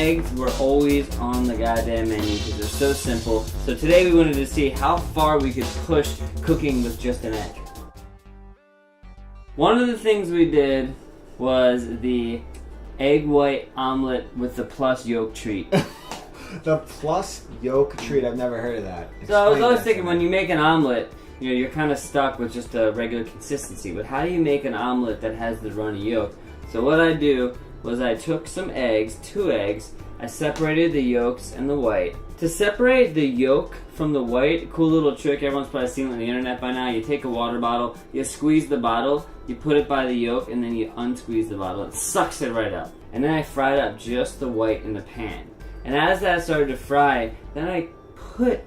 eggs were always on the goddamn menu because they're so simple. So today we wanted to see how far we could push cooking with just an egg. One of the things we did was the egg white omelet with the plus yolk treat. The plus yolk treat, I've never heard of that. So I was always thinking when you make an omelet, you're kind of stuck with just a regular consistency. But how do you make an omelet that has the runny yolk? So what I do was I took some eggs, 2 eggs, I separated the yolks and the white. To separate the yolk from the white, cool little trick, everyone's probably seen it on the internet by now. You take a water bottle, you squeeze the bottle, you put it by the yolk, and then you unsqueeze the bottle. It sucks it right up. And then I fried up just the white in the pan. And as that started to fry, then I put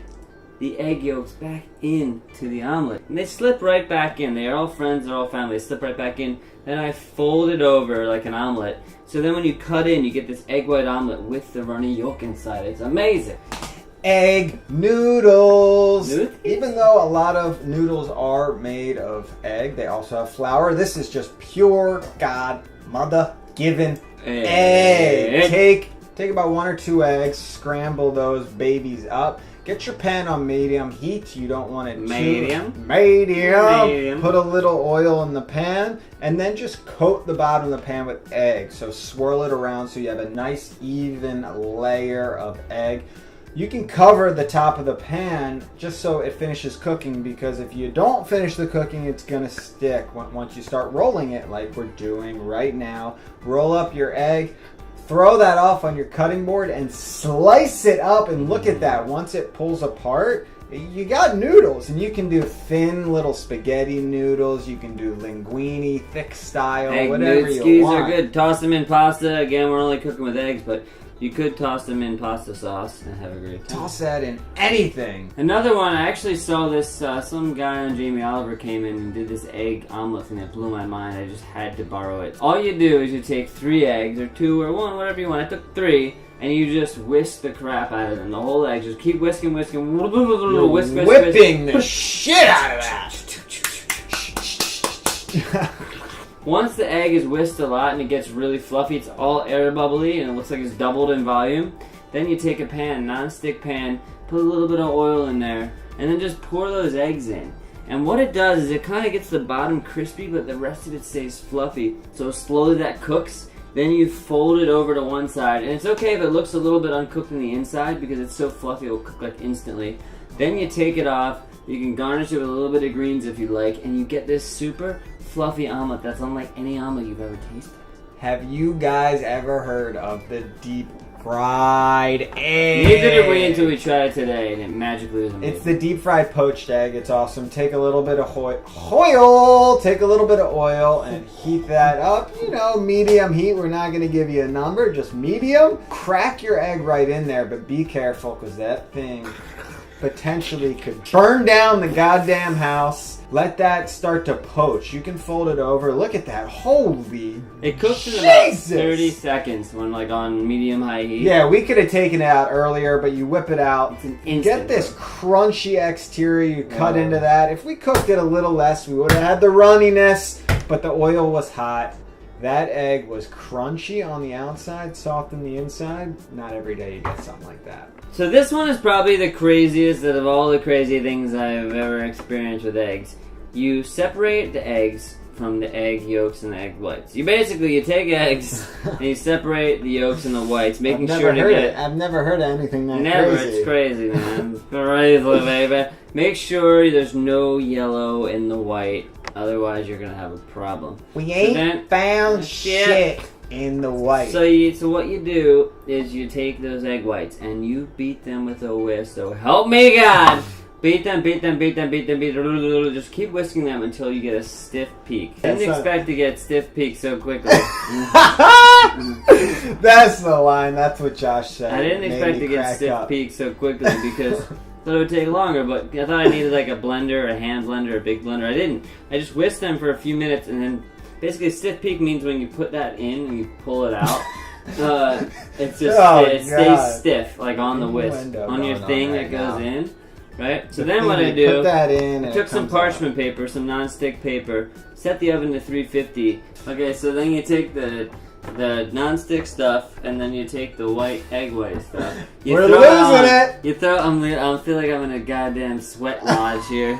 the egg yolks back into the omelet. And they slip right back in. They are all friends, they're all family. They slip right back in. Then I fold it over like an omelet. So then when you cut in, you get this egg white omelet with the runny yolk inside. It's amazing. Egg noodles. Even though a lot of noodles are made of egg, they also have flour. This is just pure God mother given egg. Take about 1 or 2 eggs, scramble those babies up. Get your pan on medium heat. You don't want it medium. Put a little oil in the pan, and then just coat the bottom of the pan with egg. So swirl it around so you have a nice even layer of egg. You can cover the top of the pan just so it finishes cooking, because if you don't finish the cooking, it's gonna stick. Once you start rolling it, like we're doing right now, roll up your egg. Throw that off on your cutting board and slice it up, and look at that. Once it pulls apart, you got noodles, and you can do thin little spaghetti noodles. You can do linguine, thick style, egg whatever you want. Are good. Toss them in pasta. Again, we're only cooking with eggs, but you could toss them in pasta sauce and have a great time. Toss that in anything. Another one, I actually saw this, some guy on Jamie Oliver came in and did this egg omelet thing that blew my mind. I just had to borrow it. All you do is you take 3 eggs, or 2 or 1, whatever you want. I took 3, and you just whisk the crap out of them. The whole egg, just keep whisking. Whisk, whipping the shit out of that. Once the egg is whisked a lot and it gets really fluffy, it's all air bubbly and it looks like it's doubled in volume, then you take a pan, non-stick pan, put a little bit of oil in there, and then just pour those eggs in. And what it does is it kind of gets the bottom crispy, but the rest of it stays fluffy. So slowly that cooks. Then you fold it over to one side, and it's okay if it looks a little bit uncooked on the inside because it's so fluffy it'll cook like instantly. Then you take it off. You can garnish it with a little bit of greens if you like, and you get this super fluffy omelet that's unlike any omelet you've ever tasted. Have you guys ever heard of the deep fried egg? Neither did we until we tried it today, and it magically was amazing. It's the deep fried poached egg. It's awesome. Take a little bit of oil. Take a little bit of oil and heat that up. You know, medium heat. We're not going to give you a number, just medium. Crack your egg right in there, but be careful because that thing potentially could burn down the goddamn house. Let that start to poach. You can fold it over. Look at that. Holy It cooks in Jesus. about 30 seconds when like on medium-high heat. Yeah, we could have taken it out earlier, but you whip it out. It's an instant Get this crunchy exterior. You cut into that. If we cooked it a little less, we would have had the runniness, but the oil was hot. That egg was crunchy on the outside, soft on the inside. Not every day you get something like that. So this one is probably the craziest out of all the crazy things I've ever experienced with eggs. You separate the eggs from the egg yolks and the egg whites. You take eggs and you separate the yolks and the whites, making sure to get... I've never heard of anything that Never, crazy. it's crazy, man. It's crazy, baby. Make sure there's no yellow in the white, otherwise you're gonna have a problem. We ain't found shit in the white. So what you do is you take those egg whites and you beat them with a whisk. So help me God! Beat them. Just keep whisking them until you get a stiff peak. Didn't expect to get stiff peak so quickly. That's the line. That's what Josh said. I didn't expect to get stiff peak so quickly because I thought it would take longer, but I thought I needed like a blender, a hand blender, a big blender. I didn't. I just whisked them for a few minutes, and then basically stiff peak means when you put that in and you pull it out, it stays stiff, like on the whisk, on your thing that goes in. Right? So then what I do, put that in, I took some parchment paper, some non-stick paper, set the oven to 350. Okay, so then you take the the non-stick stuff, and then you take the white egg white stuff. You We're throw losing on, it. You throw. I feel like I'm in a goddamn sweat lodge here.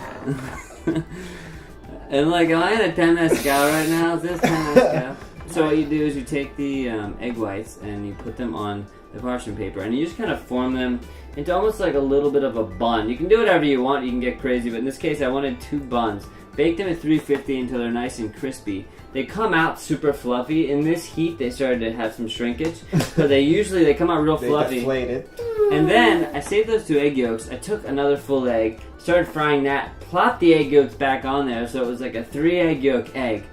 And like, am I in a Temescal right now? Is this Temescal? So what you do is you take the egg whites and you put them on the parchment paper, and you just kind of form them into almost like a little bit of a bun. You can do whatever you want. You can get crazy, but in this case, I wanted 2 buns. Bake them at 350 until they're nice and crispy. They come out super fluffy. In this heat, they started to have some shrinkage, because they come out real fluffy. Deflated. And then I saved those 2 egg yolks. I took another full egg, started frying that, plopped the egg yolks back on there, so it was like a 3 egg yolk egg.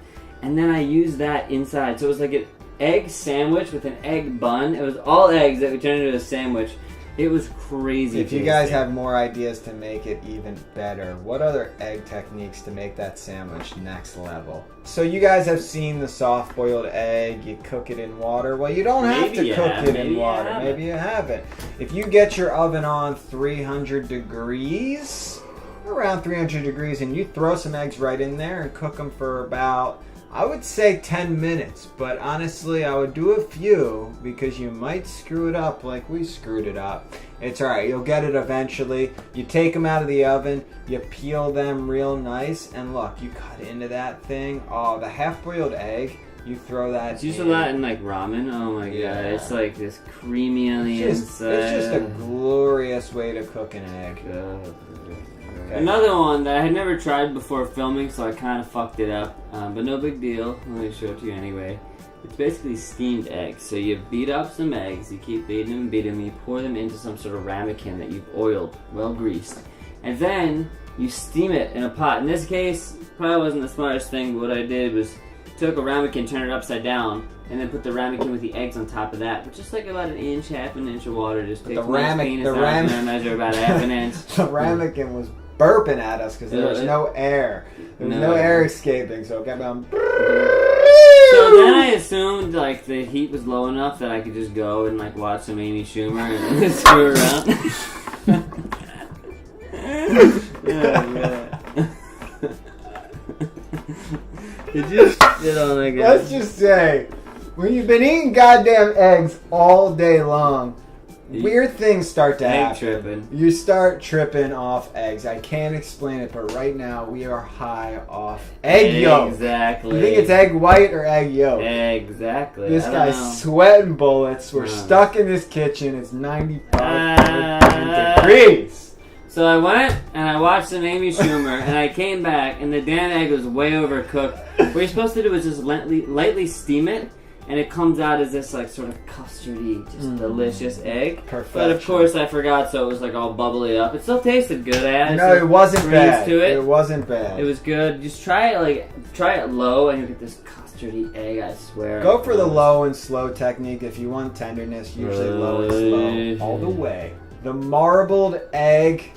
And then I used that inside, so it was like an egg sandwich with an egg bun. It was all eggs that we turned into a sandwich. It was crazy. If you guys have more ideas to make it even better, what other egg techniques to make that sandwich next level? So you guys have seen the soft-boiled egg. You cook it in water. Well, you don't have to cook it in water. Maybe you haven't. If you get your oven on 300 degrees, around 300 degrees, and you throw some eggs right in there and cook them for about, I would say 10 minutes, but honestly I would do a few because you might screw it up like we screwed it up. It's alright, you'll get it eventually. You take them out of the oven, you peel them real nice, and look, you cut into that thing. Oh, the half-boiled egg, you throw that It's used a lot in like ramen. Oh my god, it's like this creamy on the inside. It's just a glorious way to cook an egg. Okay. Another one that I had never tried before filming, so I kind of fucked it up, but no big deal. Let me show it to you anyway. It's basically steamed eggs. So you beat up some eggs, you keep beating them and beating them, you pour them into some sort of ramekin that you've oiled, well greased, and then you steam it in a pot. In this case, probably wasn't the smartest thing, but what I did was took a ramekin, turned it upside down, and then put the ramekin with the eggs on top of that, but just like about half an inch of water. Just take some penis out and measure about half an inch. The ramekin was burping at us because there was no air. There was no air escaping, so it kept on. So then I assumed like the heat was low enough that I could just go and like watch some Amy Schumer and screw around. Did you? Oh my god. Let's just say, when you've been eating goddamn eggs all day long, weird things start to happen. Tripping. You start tripping off eggs. I can't explain it, but right now we are high off egg yolk. Exactly. You think it's egg white or egg yolk? Exactly. This guy's sweating bullets. We're stuck in this kitchen. It's 95 degrees. So I went and I watched some Amy Schumer, and I came back, and the damn egg was way overcooked. What you're supposed to do is just lightly steam it, and it comes out as this like sort of custardy, just delicious egg. Perfect. But of course I forgot, so it was like all bubbly up. It still tasted good. No, it wasn't bad. To it. It wasn't bad. It was good. Just try it low, and you get this custardy egg. I swear. Go for the low and slow technique if you want tenderness. Usually low and slow all the way. The marbled egg.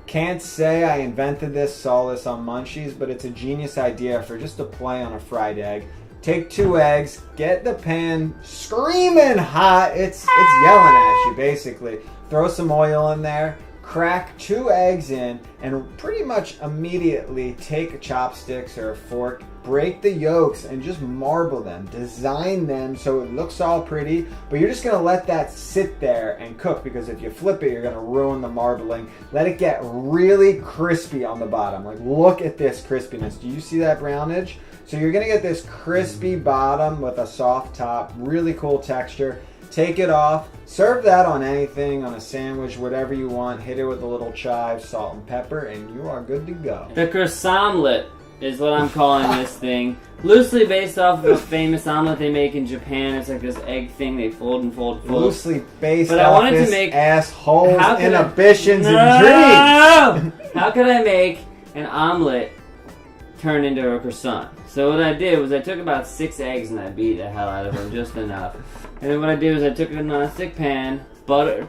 Can't say I invented this, saw this on Munchies, but it's a genius idea for just a play on a fried egg. Take 2 eggs, get the pan screaming hot. It's yelling at you basically. Throw some oil in there, crack 2 eggs in, and pretty much immediately take chopsticks or a fork, break the yolks and just marble them. Design them so it looks all pretty, but you're just gonna let that sit there and cook, because if you flip it, you're gonna ruin the marbling. Let it get really crispy on the bottom. Like, look at this crispiness. Do you see that brownage? So you're gonna get this crispy bottom with a soft top, really cool texture. Take it off, serve that on anything, on a sandwich, whatever you want. Hit it with a little chive, salt and pepper, and you are good to go. The croissantlet is what I'm calling this thing. Loosely based off of a famous omelet they make in Japan. It's like this egg thing they fold and fold and fold. Loosely based but off I wanted this to make asshole's inhibitions and dreams. How could I make an omelet turn into a croissant? So what I did was I took about 6 eggs and I beat the hell out of them, just enough. And then what I did was I took a non-stick pan, butter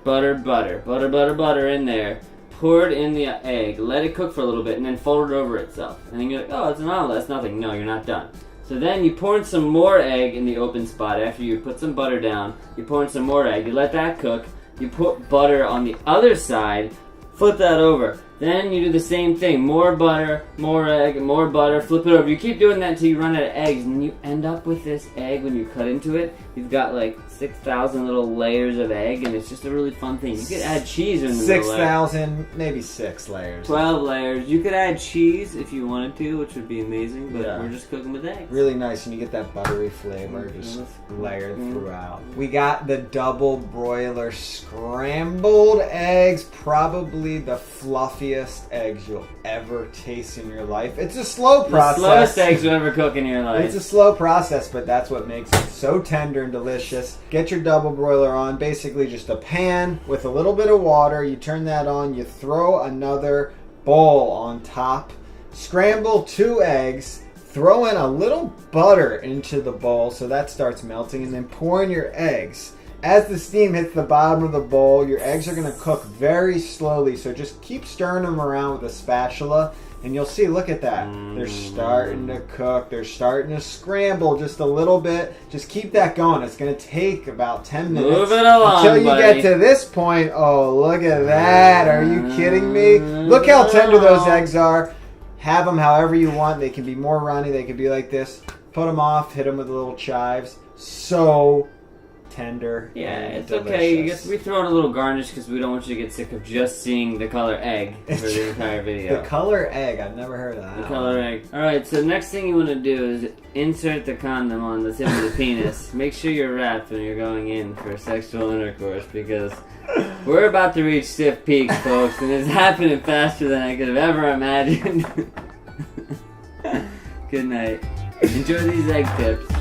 in there, poured in the egg, let it cook for a little bit, and then fold it over itself. And then you're like, oh, it's an omelet, that's nothing. No, you're not done. So then you pour in some more egg in the open spot. After you put some butter down, you pour in some more egg, you let that cook, you put butter on the other side, flip that over, Then you do the same thing. More butter, more egg, more butter. Flip it over. You keep doing that until you run out of eggs. And you end up with this egg when you cut into it. You've got like 6,000 little layers of egg. And it's just a really fun thing. You could add cheese in the middle. 6,000, maybe 6 layers. 12 layers. You could add cheese if you wanted to, which would be amazing. But we're just cooking with eggs. Really nice. And you get that buttery flavor just layered throughout. We got the double broiler scrambled eggs. Probably the fluffiest eggs you'll ever taste in your life. It's a slow process. The slowest eggs you'll ever cook in your life. It's a slow process, but that's what makes it so tender and delicious. Get your double broiler on. Basically just a pan with a little bit of water. You turn that on. You throw another bowl on top. Scramble 2 eggs. Throw in a little butter into the bowl so that starts melting, and then pour in your eggs. As the steam hits the bottom of the bowl, your eggs are going to cook very slowly, so just keep stirring them around with a spatula, and you'll see, look at that. They're starting to cook. They're starting to scramble just a little bit. Just keep that going. It's going to take about 10 minutes. Move it along, until you buddy. get to this point. Oh, look at that. Are you kidding me? Look how tender those eggs are. Have them however you want. They can be more runny. They can be like this. Put them off. Hit them with little chives. So tender. Yeah, and it's delicious. okay. We throw in a little garnish because we don't want you to get sick of just seeing the color egg for the entire video. The color egg. I've never heard of that. The color egg. Alright, so next thing you want to do is insert the condom on the tip of the penis. Make sure you're wrapped when you're going in for sexual intercourse because we're about to reach stiff peaks, folks, and it's happening faster than I could have ever imagined. Good night. Enjoy these egg tips.